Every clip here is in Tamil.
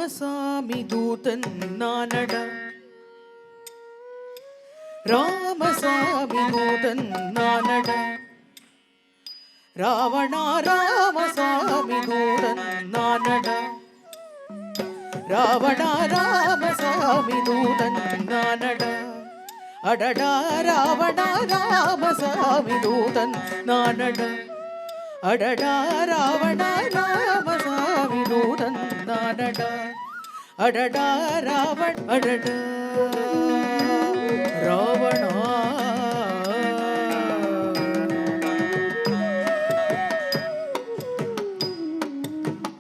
ராமசாமி தூதன் நானடா, ராமசாமி தூதன் நானடா, ராவணா ராமசாமி தூதன் நானடா, ராவணா ராமசாமி தூதன் நானடா, அடடா ராவணா ராமசாமி தூதன் நானடா, அடடா ராவணா ராமசாமி தூதன் நானடா, அடடா ராவண அடடா ராவணா.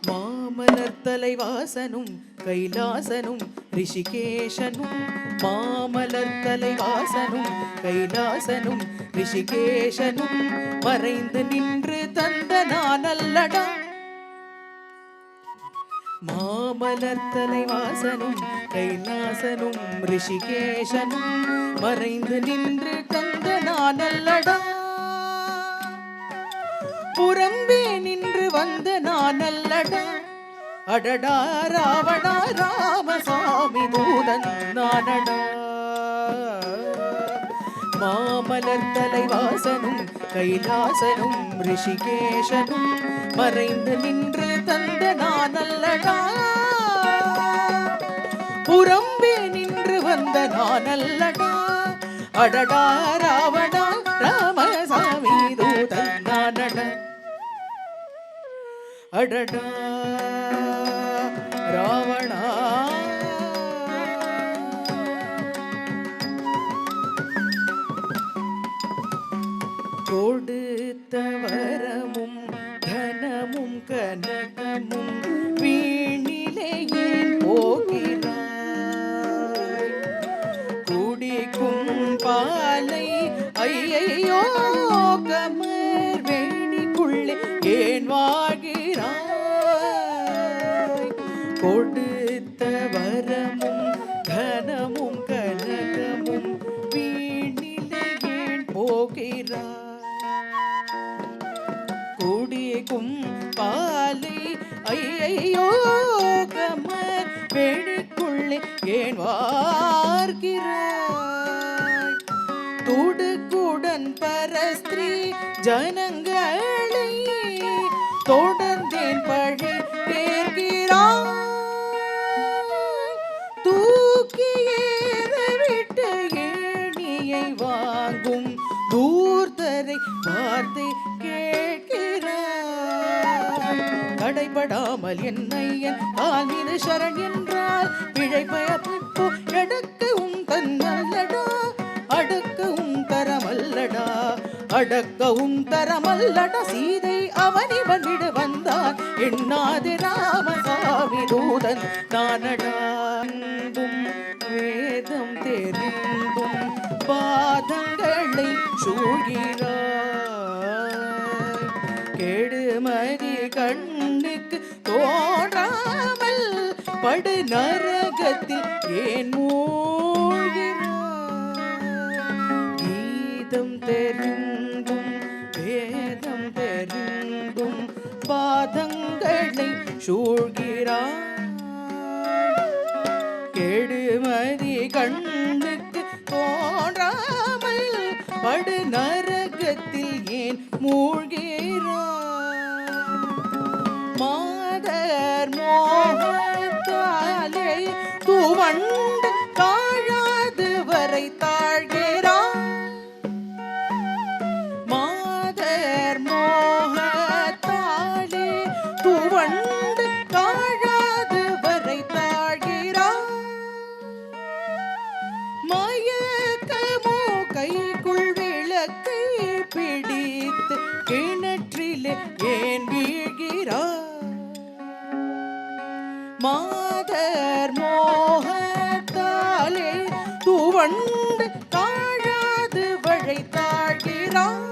மாமலர் தலைவாசனும் கைலாசனும் ரிஷிகேஷனும், மாமலர் தலைவாசனும் கைலாசனும் ரிஷிகேஷனும் மறைந்து நின்று தந்த நானல்லடா, மாமலர் தலைவாசனும் கைலாசனும் ரிஷிகேஷனும் மறைந்து நின்று தந்த நானல்லடா, புறம்பே நின்று வந்த நானல்லடா, அடடா ராவணா ராமசாமி தூதன் நானடா, மாமலர் தலைவாசனும் கைலாசனும் ரிஷிகேஷனும் மறைந்து நின்று தந்த நானல்லடா, புறம்பே நின்று வந்த நானல்லடா, அடடா ராவணா ராமசாமி தூதன் நானடா, அடடா ராவணா. கொடுத்த வரமும் தனமும் கனகமும் வீணிலேயே போகிறாய், குடிக்கும் பாலை ஐயையோ கமர் வேணிக்குள்ளே ஏன் வாழ்கிறாய், கொடுத்த வரமும் தனமும் கனகமும் வீணிலே ஏன் போகிறாய், குடிக்கும் பாலை ஐயையோ கமர் வேணிக்குள்ளே ஏன் வார்கிறாய், துடுக்குடன் பரஸ்திரீ ஜனங்களை தொடர்ந்தேன் பழி கேட்கிறாய், தூக்கி ஏறவிட்டு ஏணியை வாங்கும் தூர்த்தரை வார்த்தை கேட்கிறாய், தடைபடாமல் என்னை என் கால்மீது சரண் என்றால் பிழை பயப்போ எடுக்கவும் தன்னல்லடா, அடக்கவும் தரமல்லடா, அடக்கவும் தரமல்லடா, சீதை அவனிவன் விடு வந்தான் எண்ணாது ராமசாமி தூதன் நானடா, வேதம் தெரிந்தும் பாதங்களை சூழ்கிறாய், கெடுமதி கண்ணுக்கு தோன்றாமல் படு நரகத்தில் ஏன் மூழ்கிறாய், கீதம் தெரிந்தும் வேதம் தெரிந்தும் பாதங்களை சூழ்கிறாய், கெடுமதி கண்ணுக்கு தோன்றாமல் படு நரகத்தில் ஏன் மூழ்கிறாய், மாதர் மோகத்தாலே துவண்டு தாழாது வரை தாழ்கிறாய், மாதர் மோகத்தாலே துவண்டு தாழாது வரை தாழ்கிறாய், மயக்கமோ கைக்குள் விளக்கை பிடித்து கிணற்றிலே ஏன் வீழ்கிறாய், மாதர் மோகத்தாலே துவண்டு தாழாது வழி தாழ்கிறாய்,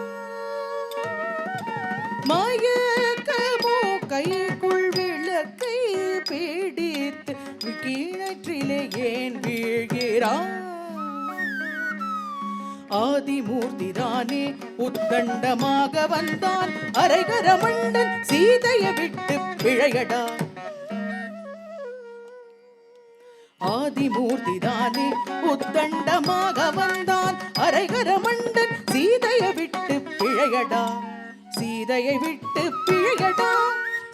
மயக்கமோ கைக்குள் விளக்கை பிடித்து கிணற்றிலே ஏன் வீழ்கிறாய், ஆதிமூர்த்திதானே உத்கண்டமாக வந்தான் அரைகர மண்டன் சீதையை விட்டு பிழையடா, ஆதிமூர்த்தி தானே உத்தண்டமாக வந்தான் அரைகர மண்டன் சீதையை விட்டு பிழையடா சீதையை விட்டு பிழையடா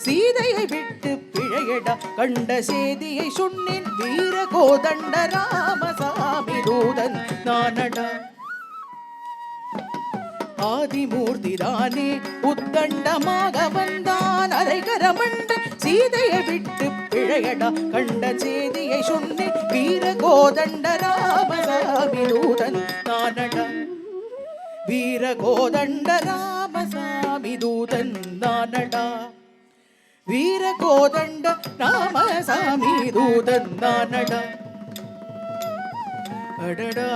சீதையை விட்டு பிழையடா கண்ட சேதியை சொன்னேன் வீர கோதண்ட ராமசாமி தூதன் நானடா ஆதிமூர்த்தி தானே உத்தண்டமாக வந்தான் அரைகர மண்டன் சீதையை விட்டு பிழையடா கண்ட சேதியை சொன்னேன் வீர கோதண்ட ராமசாமி தூதன் நானடா வீர கோதண்ட ராமசாமி தூதன் நானடா வீர கோதண்ட ராமசாமி தூதன் நானடா அடடா